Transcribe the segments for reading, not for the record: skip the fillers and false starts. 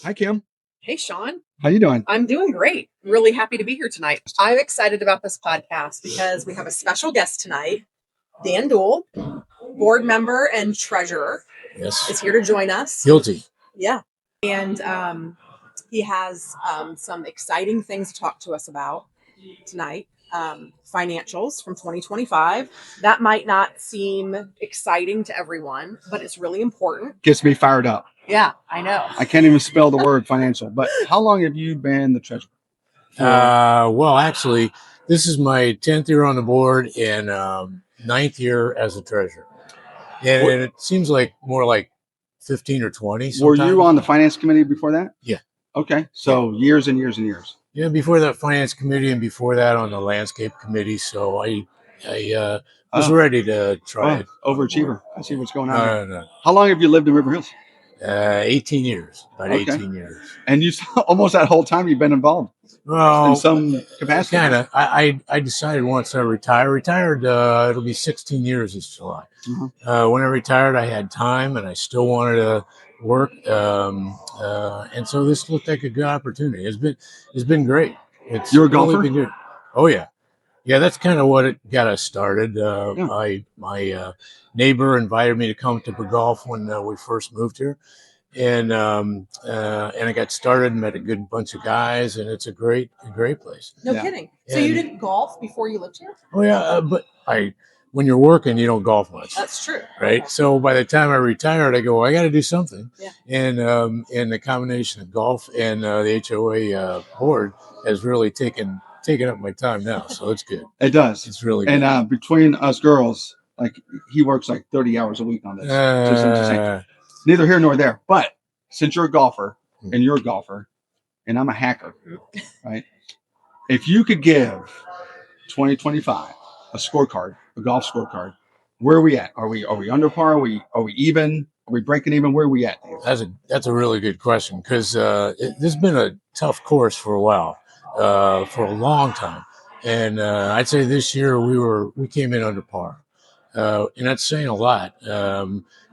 Hi, Kim. Hey, Sean. How you doing? I'm doing great. Really happy to be here tonight. I'm excited about this podcast because we have a special guest tonight. Dan Duell, board member and treasurer, Yes. is here to join us. Guilty. Yeah. And he has some exciting things to talk to us about tonight. Financials from 2025. That might not seem exciting to everyone, but it's really important. Gets me fired up. Yeah, I know. I can't even spell the word financial. But how long have you been the treasurer? Well, actually, this is my 10th year on the board and 9th year as a treasurer. And it seems like more like 15 or 20 sometimes. Were you on the finance committee before that? Yeah. Okay. So years and years and years. Yeah, before that finance committee and before that on the landscape committee. So I was ready to try it. Overachiever. I see what's going on. No. How long have you lived in River Hills? 18 years. About 18 years. And you almost that whole time you've been involved. Well, in some capacity. Kind of. I decided once I retired, it'll be 16 years this July. Mm-hmm. When I retired, I had time and I still wanted to work. And so this looked like a good opportunity. It's been great. You're a golfer? Really been good. Oh yeah. Yeah, that's kind of what it got us started. My neighbor invited me to come to golf when we first moved here. And I got started and met a good bunch of guys, and it's a great place. No kidding. So you didn't golf before you lived here? Oh yeah, but when you're working, you don't golf much. That's true. Right. Okay. So by the time I retired, I go, I got to do something. Yeah. And the combination of golf and the HOA board has really taken up my time now. So it's good. It does. It's really good. And between us girls, like he works like 30 hours a week on this. Just neither here nor there. But since you're a golfer and you're a golfer and I'm a hacker, right? If you could give 2025 a scorecard, a golf scorecard, where are we at? Are we under par? Are we even? Are we breaking even? Where are we at? That's a really good question because this has been a tough course for a while, for a long time. And I'd say this year we came in under par. And that's saying a lot.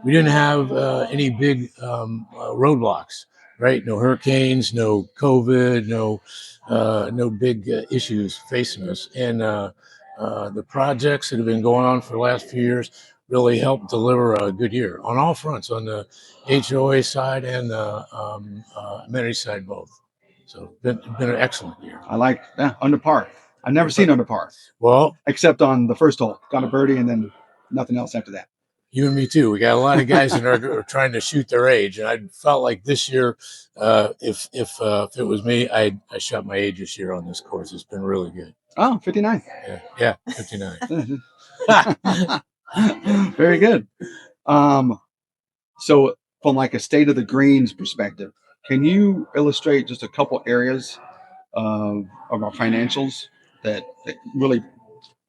We didn't have any big roadblocks, right? No hurricanes, no COVID, no big issues facing us. And the projects that have been going on for the last few years really helped deliver a good year on all fronts, on the HOA side and the amenity side both. So it's been an excellent year. I like under par. I've never seen under par. Well, except on the first hole, got a birdie and then nothing else after that. You and me too. We got a lot of guys that are trying to shoot their age, and I felt like this year, if it was me, I shot my age this year on this course. It's been really good. Oh, 59. Yeah, 59. Very good. So from like a state of the greens perspective, can you illustrate just a couple areas of our financials that really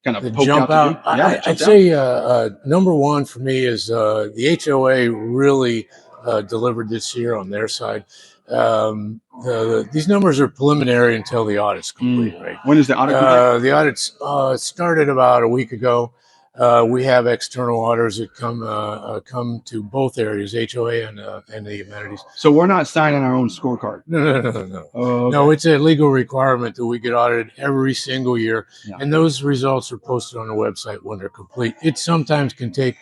kind of jump out? I'd say number one for me is the HOA really delivered this year on their side. These numbers are preliminary until the audit's complete, right? When is the audit complete? The audit's started about a week ago. We have external auditors that come to both areas, HOA and the amenities. So we're not signing our own scorecard. No. Oh, okay. No, it's a legal requirement that we get audited every single year, and those results are posted on the website when they're complete. It sometimes can take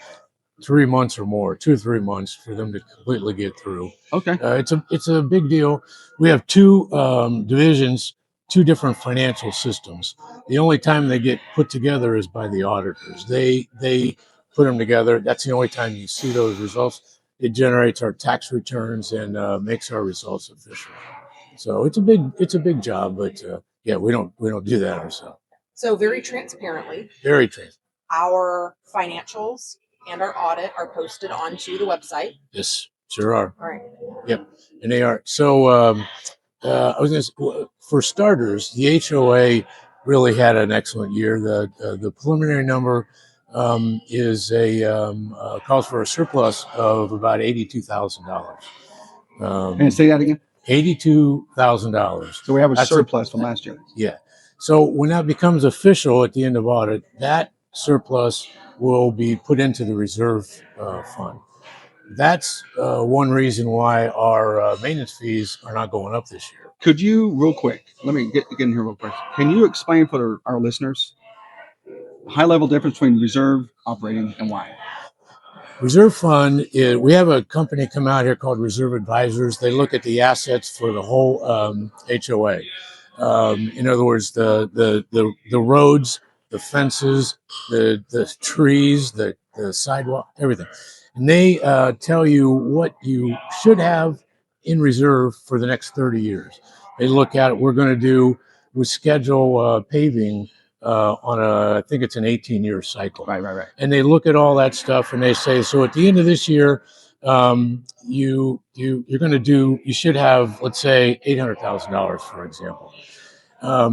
3 months or more, 2 or 3 months for them to completely get through. Okay. It's a big deal. We have two divisions, two different financial systems. The only time they get put together is by the auditors. They put them together. That's the only time you see those results. It generates our tax returns and makes our results official. So it's a big job, but we don't do that ourselves. So very transparently. Very transparent. Our financials and our audit are posted onto the website. Yes, sure are. All right. Yep, and they are. So for starters, the HOA really had an excellent year. The preliminary number is calls for a surplus of about $82,000. And say that again. $82,000. So we have a surplus from last year. Yeah. So when that becomes official at the end of audit, that surplus will be put into the reserve fund. that's one reason why our maintenance fees are not going up this year. Could you, real quick, let me get in here real quick. Can you explain for our listeners high level difference between reserve, operating, and why? Reserve fund, we have a company come out here called Reserve Advisors. They look at the assets for the whole HOA. In other words, the roads, the fences, the trees, the sidewalk, everything. And they tell you what you should have in reserve for the next 30 years. They look at it. We schedule paving on I think it's an 18-year cycle. Right. And they look at all that stuff and they say, so at the end of this year, you should have, let's say, $800,000, for example,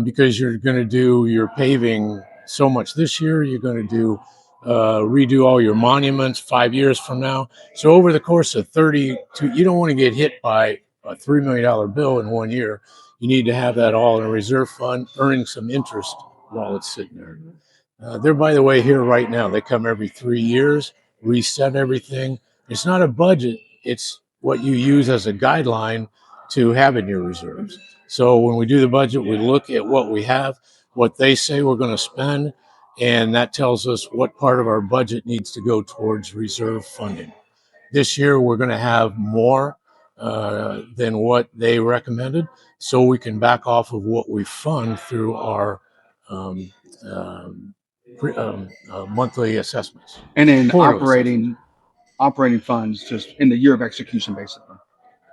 because you're going to do your paving so much this year. You're going to do redo all your monuments 5 years from now. So over the course of 32, you don't want to get hit by a $3 million bill in 1 year. You need to have that all in a reserve fund, earning some interest while it's sitting there. They're, by the way, here right now. They come every 3 years, reset everything. It's not a budget. It's what you use as a guideline to have in your reserves. So when we do the budget, we look at what we have, what they say we're going to spend, and that tells us what part of our budget needs to go towards reserve funding. This year, we're going to have more than what they recommended, so we can back off of what we fund through our um, monthly assessments. And then Quarterly operating funds just in the year of execution, basically.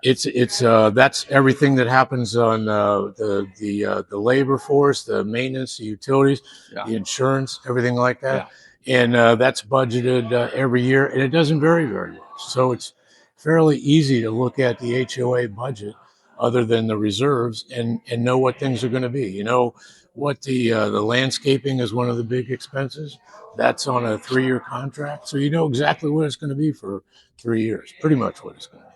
It's that's everything that happens on the labor force, the maintenance, the utilities, the insurance, everything like that, and that's budgeted every year, and it doesn't vary very much. So it's fairly easy to look at the HOA budget, other than the reserves, and know what things are going to be. You know what the landscaping is one of the big expenses. That's on a 3-year contract, so you know exactly what it's going to be for 3 years, pretty much what it's going to be.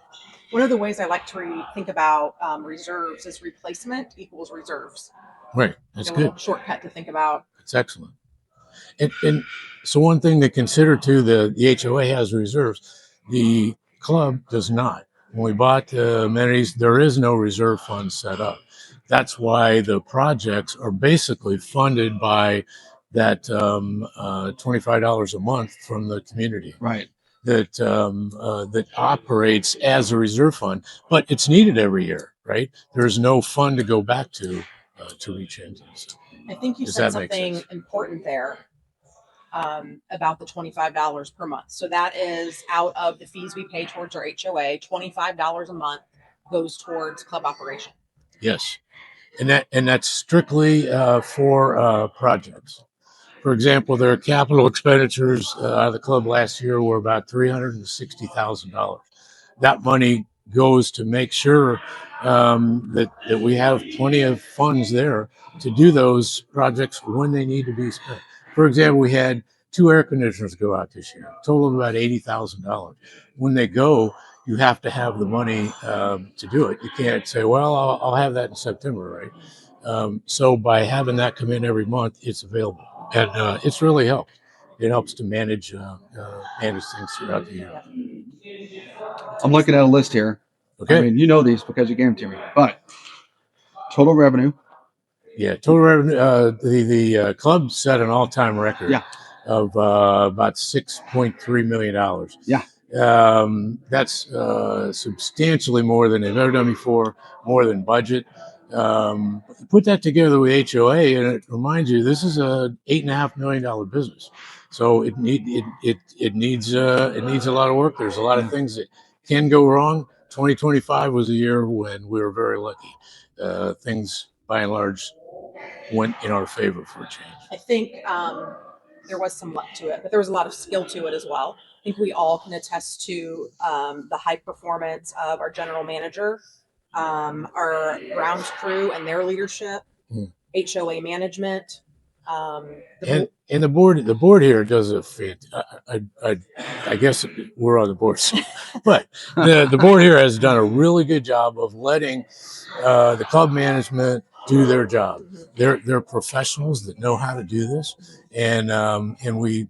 One of the ways I like to think about reserves is replacement equals reserves. Right, that's good. A little shortcut to think about. That's excellent. And so one thing to consider too, the HOA has reserves. The club does not. When we bought the amenities, there is no reserve fund set up. That's why the projects are basically funded by that $25 a month from the community. Right. That operates as a reserve fund, but it's needed every year, right? There's no fund to go back to reach into. So, I think you said something important there about the $25 per month. So that is out of the fees we pay towards our HOA. $25 a month goes towards club operation. Yes, and that's strictly for projects. For example, their capital expenditures out of the club last year were about $360,000. That money goes to make sure that we have plenty of funds there to do those projects when they need to be spent. For example, we had 2 air conditioners go out this year, total of about $80,000. When they go, you have to have the money to do it. You can't say, well, I'll have that in September, right? So by having that come in every month, it's available. And it's really helped. It helps to manage things throughout the year. I'm looking at a list here. Okay. I mean, you know these because you gave them to me. But total revenue. Yeah, total revenue. The club set an all-time record of about $6.3 million. Yeah. That's substantially more than they've ever done before, more than budget. Put that together with HOA, and it reminds you this is a $8.5 million business, so it needs a lot of work. There's a lot of things that can go wrong. 2025 was a year when we were very lucky. Things by and large went in our favor for a change. I think there was some luck to it, but there was a lot of skill to it as well. I think we all can attest to the high performance of our general manager, our grounds crew and their leadership, HOA management, and the board here does a I guess we're on the board, but the board here has done a really good job of letting the club management do their job. They're professionals that know how to do this, and we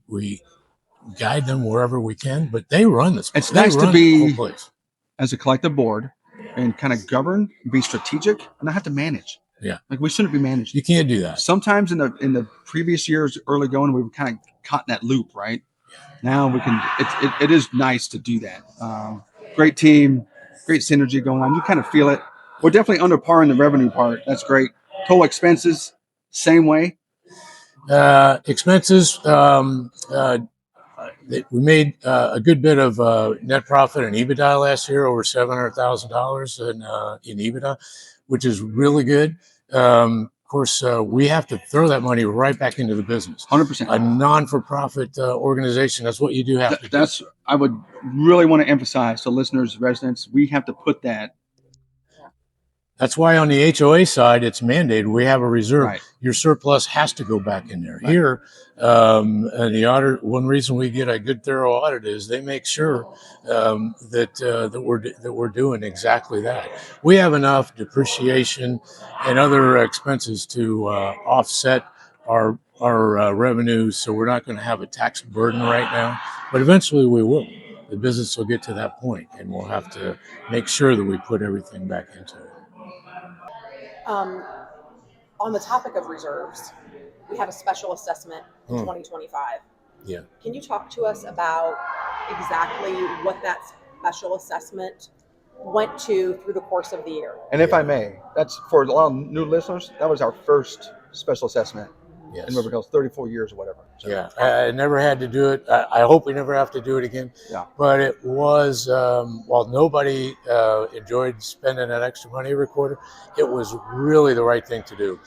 guide them wherever we can, but they run this. It's they nice to run be the whole place. as a collective board and kind of govern, be strategic, and not have to manage. Yeah. Like we shouldn't be managed. You can't do that. Sometimes in the previous years, early going, we were kind of caught in that loop, right? Now we can. It is nice to do that. Great team, great synergy going on. You kind of feel it. We're definitely under par in the revenue part. That's great. Total expenses, same way. Expenses. We made a good bit of net profit and EBITDA last year, over $700,000 in EBITDA, which is really good. Of course, we have to throw that money right back into the business. 100%. A non-for-profit organization, that's what you do have to do. That's, I would really want to emphasize to listeners, residents, we have to put that. That's why on the HOA side, it's mandated. We have a reserve. Right. Your surplus has to go back in there. Right. Here, and the audit. One reason we get a good, thorough audit is they make sure that we're doing exactly that. We have enough depreciation and other expenses to offset our revenue, so we're not going to have a tax burden right now. But eventually, we will. The business will get to that point, and we'll have to make sure that we put everything back into it. On the topic of reserves, we have a special assessment in 2025. Yeah. Can you talk to us about exactly what that special assessment went to through the course of the year? And if I may, that's for a lot of new listeners. That was our first special assessment in River Hills, 34 years or whatever. So. Yeah, I never had to do it. I hope we never have to do it again. Yeah. But it was, while nobody enjoyed spending that extra money every quarter, it was really the right thing to do.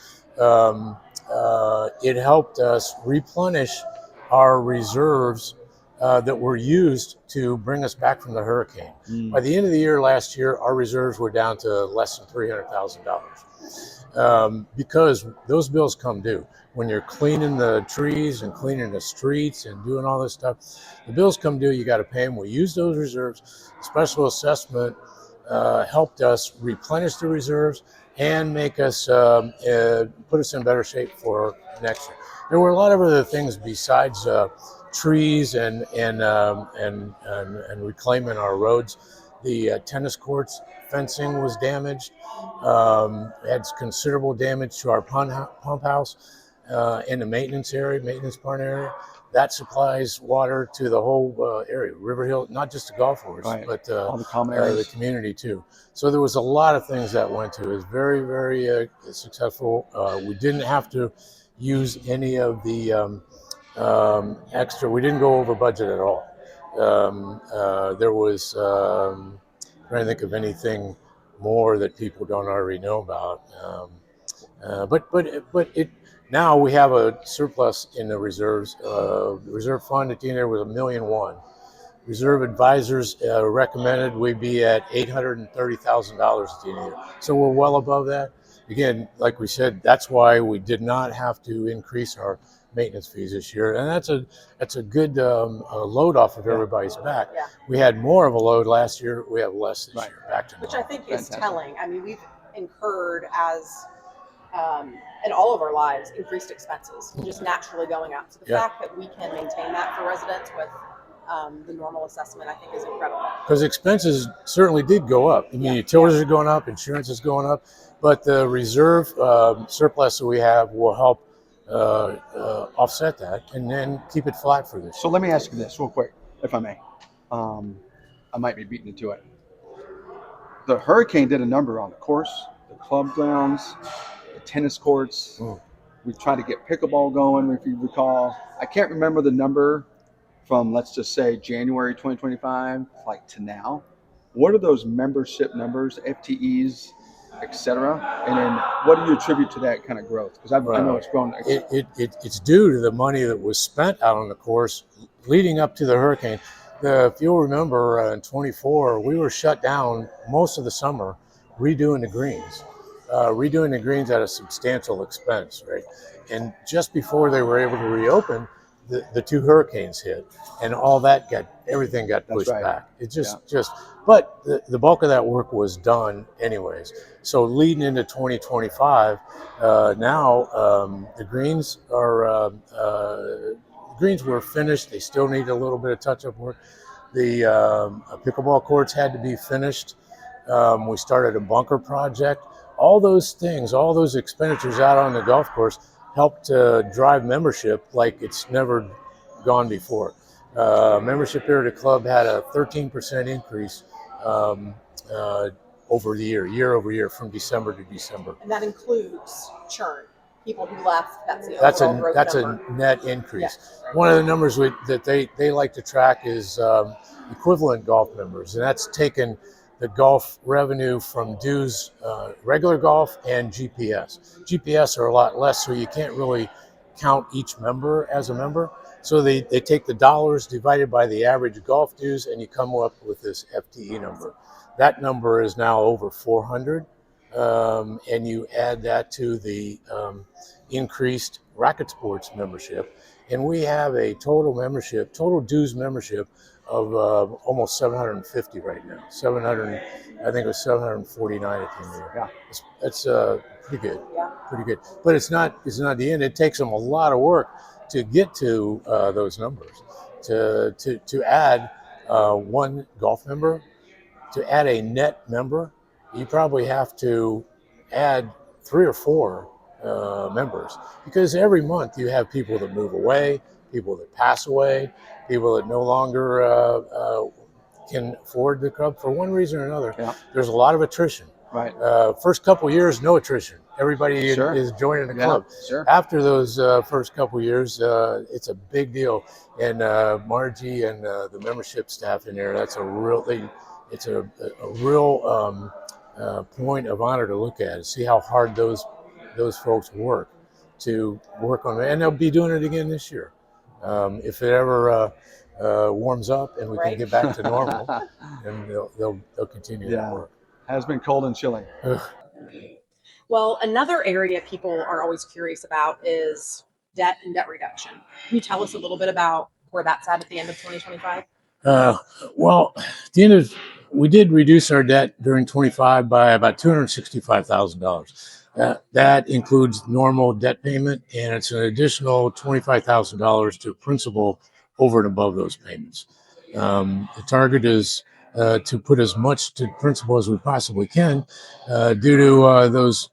It helped us replenish our reserves that were used to bring us back from the hurricane. By the end of the year last year, our reserves were down to less than $300,000 because those bills come due. When you're cleaning the trees and cleaning the streets and doing all this stuff, the bills come due, you got to pay them. We use those reserves. Special assessment helped us replenish the reserves and make us put us in better shape for next year. There were a lot of other things besides trees and reclaiming our roads. The tennis courts fencing was damaged. Had considerable damage to our pump house in the maintenance barn area. That supplies water to the whole area, River Hill, not just the golf course, Right. but all the common areas. the community too. So there was a lot of things that went to it. It was very, very successful. We didn't have to use any of the extra. We didn't go over budget at all. There was, trying to think of anything more that people don't already know about. But it now we have a surplus in the reserves. The reserve fund at the end there was $1.1 million. Reserve advisors recommended we be at $830,000 at the end of the year. So we're well above that. Again, like we said, that's why we did not have to increase our maintenance fees this year, and that's a good load off of everybody's back. Yeah. We had more of a load last year. We have less this Right. year. Back to Which normal. I think is Fantastic. telling. I mean, we've incurred as in all of our lives increased expenses, just naturally going up. So the Yeah. fact that we can maintain that for residents with the normal assessment, I think, is incredible. Because expenses certainly did go up. I mean, Yeah. utilities are going up, insurance is going up, but the reserve surplus that we have will help offset that and then keep it flat for this. So let me ask you this real quick, if I may. I might be beating it to it. The hurricane did a number on the course, the club grounds, the tennis courts. We tried to get pickleball going, if you recall. I can't remember the number from, let's just say, January 2025, like to now. What are those membership numbers, FTEs, et cetera? And then what do you attribute to that kind of growth? Because I know it's grown. It's due to the money that was spent out on the course leading up to the hurricane. If you'll remember, in 24, we were shut down most of the summer redoing the greens at a substantial expense, right? And just before they were able to reopen, the two hurricanes hit, and everything got pushed back. It but the bulk of that work was done anyways. So leading into 2025, now the greens are greens were finished. They still need a little bit of touch-up work. The pickleball courts had to be finished. We started a bunker project. All those things, all those expenditures out on the golf course helped drive membership like it's never gone before. Membership here at the club had a 13% increase over the year over year, from December to December. And that includes churn, people who left. That's the overall growth That's number. a net increase. Yes. One of the numbers that they like to track is equivalent golf members, and that's taken the golf revenue from dues, regular golf, and GPS. GPS are a lot less, so you can't really count each member as a member. So they take the dollars divided by the average golf dues, and you come up with this FTE number. That number is now over 400, and you add that to the increased racket sports membership, and we have a total dues membership of almost 750 right now. 700, I think it was 749 at the end of the year. Yeah, That's pretty good. Yeah. Pretty good. But it's not the end. It takes them a lot of work to get to those numbers. To add one golf member, to add a net member, you probably have to add 3 or 4 members, because every month you have people that move away, people that pass away, people that no longer can afford the club for one reason or another. Yeah. There's a lot of attrition. right. First couple years, no attrition. Everybody Sure. is joining the Yeah, club. sure. After those first couple years, it's a big deal. And Margie and the membership staff in there, that's a real thing. It's a real point of honor to look at, see how hard those folks work on it. And they'll be doing it again this year. If it ever warms up and we can Right. get back to normal, and they'll continue Yeah. that work. Has been cold and chilly. Well, another area people are always curious about is debt and debt reduction. Can you tell us a little bit about where that's at the end of 2025? Well, at the end of, we did reduce our debt during 25 by about $265,000. That includes normal debt payment, and it's an additional $25,000 to principal over and above those payments. The target is to put as much to principal as we possibly can, due to those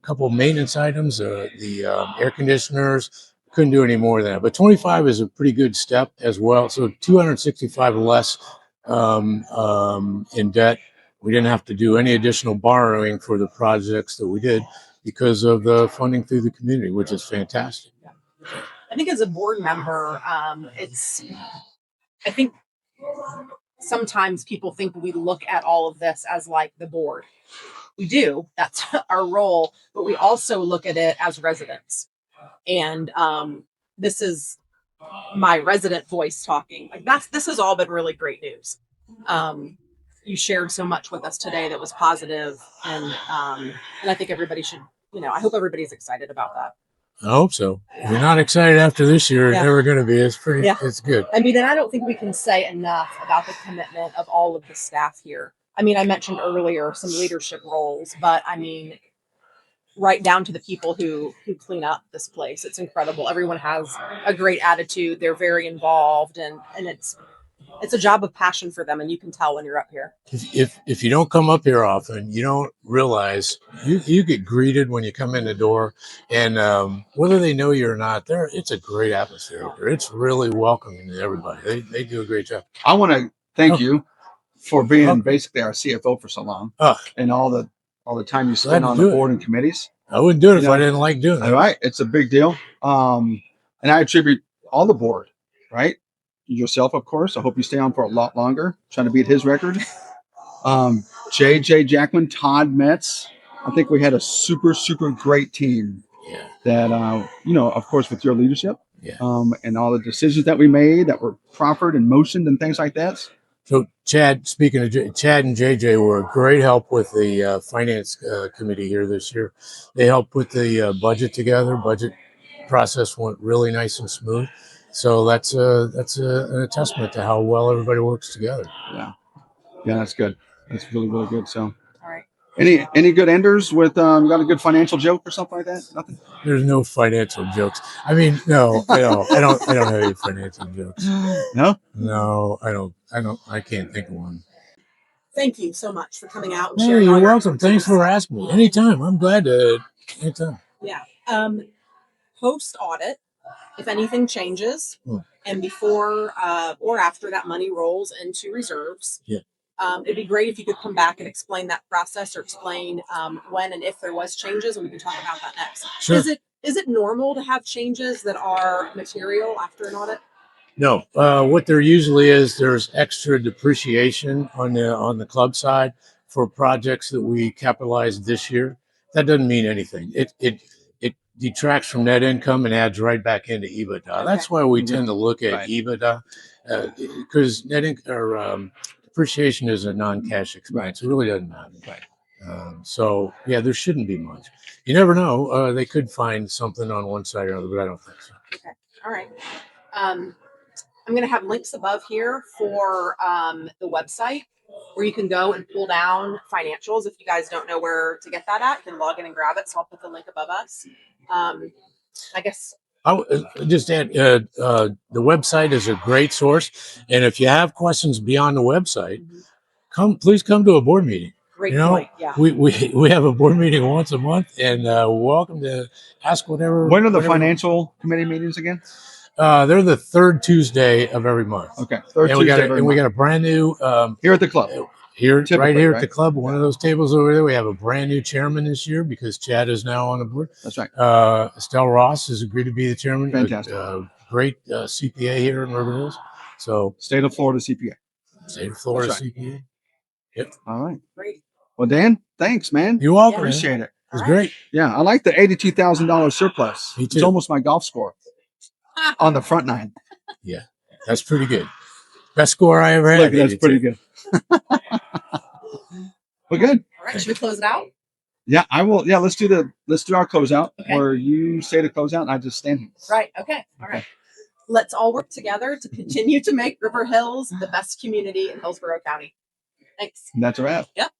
couple of maintenance items, the air conditioners. Couldn't do any more than that, but 25 is a pretty good step as well. So 265 less in debt. We didn't have to do any additional borrowing for the projects that we did because of the funding through the community, which is fantastic. I think as a board member, I think sometimes people think we look at all of this as like the board. We do, that's our role, but we also look at it as residents. And this is my resident voice talking. Like this has all been really great news. You shared so much with us today that was positive, and I think everybody should, I hope everybody's excited about that. I hope so. If you're not excited after this year, Yeah. you're never going to be. It's pretty. Yeah. It's good. I mean, and I don't think we can say enough about the commitment of all of the staff here. I mean, I mentioned earlier some leadership roles, but I mean, right down to the people who clean up this place. It's incredible. Everyone has a great attitude. They're very involved, and it's a job of passion for them, and you can tell when you're up here. If you don't come up here often, you don't realize you get greeted when you come in the door, and whether they know you or not, it's a great atmosphere here. It's really welcoming to everybody. They do a great job. I want to thank Oh. you for being Oh. basically our CFO for so long, Oh. and all the time you Glad spend to on do the it. board and committees. I wouldn't do it if You know, I didn't like doing All it. right, it's a big deal. And I attribute all the board, right? Yourself, of course. I hope you stay on for a lot longer, trying to beat his record. JJ Jackman, Todd Metz. I think we had a super, super great team Yeah. that, of course, with your leadership, Yeah. and all the decisions that we made that were proffered and motioned and things like that. So Chad, speaking of Chad and JJ, were a great help with the finance committee here this year. They helped put the budget together. Budget process went really nice and smooth. So that's an testament to how well everybody works together. Yeah, that's good. That's really, really good. So, All right. Any good enders with got a good financial joke or something like that? Nothing. There's no financial jokes. I mean, no, I don't have any financial jokes. No. No, I don't. I can't think of one. Thank you so much for coming out and Hey, sharing. you're all your welcome. Thanks for asking me. Anytime. I'm glad to. Anytime. Yeah. Post audit, if anything changes, Hmm. and before or after that money rolls into reserves, Yeah. It'd be great if you could come back and explain that process or explain when and if there was changes, and we can talk about that next. Sure. Is it normal to have changes that are material after an audit? No, what there usually is, there's extra depreciation on the club side for projects that we capitalized this year. That doesn't mean anything. It detracts from net income and adds right back into EBITDA. Okay. That's why we Okay. tend to look at Right. EBITDA because depreciation is a non-cash expense. It really doesn't matter. Right. So yeah, there shouldn't be much. You never know. They could find something on one side or another, but I don't think so. Okay. All right. I'm going to have links above here for the website where you can go and pull down financials. If you guys don't know where to get that at, you can log in and grab it. So I'll put the link above us. I guess. I would just add the website is a great source, and if you have questions beyond the website, please come to a board meeting. Great You know, point. Yeah. we have a board meeting once a month, and welcome to ask whatever. When are the whatever. financial committee meetings again? They're the third Tuesday of every month. Okay, third and we Tuesday got of every and we month. got a brand new Here at the club. Right here at right? the club, one of those tables over there. We have a brand new chairman this year because Chad is now on the board. That's right. Estelle Ross has agreed to be the chairman. Fantastic. Great CPA here in River Hills. So State of Florida CPA. State of Florida That's right. CPA. Yep. All right. Great. Well, Dan, thanks, man. You're welcome. Appreciate it. It was great. Yeah, I like the $82,000 surplus. Me too. It's almost my golf score on the front nine. Yeah, that's pretty good. Best score I ever had. Look, that's pretty good. Well, good. All right. Should we close it out? Yeah, I will. Yeah, let's do our closeout Okay. where you say the closeout and I just stand here. Right. Okay. All right. Let's all work together to continue to make River Hills the best community in Hillsborough County. Thanks. And that's a wrap. Yep.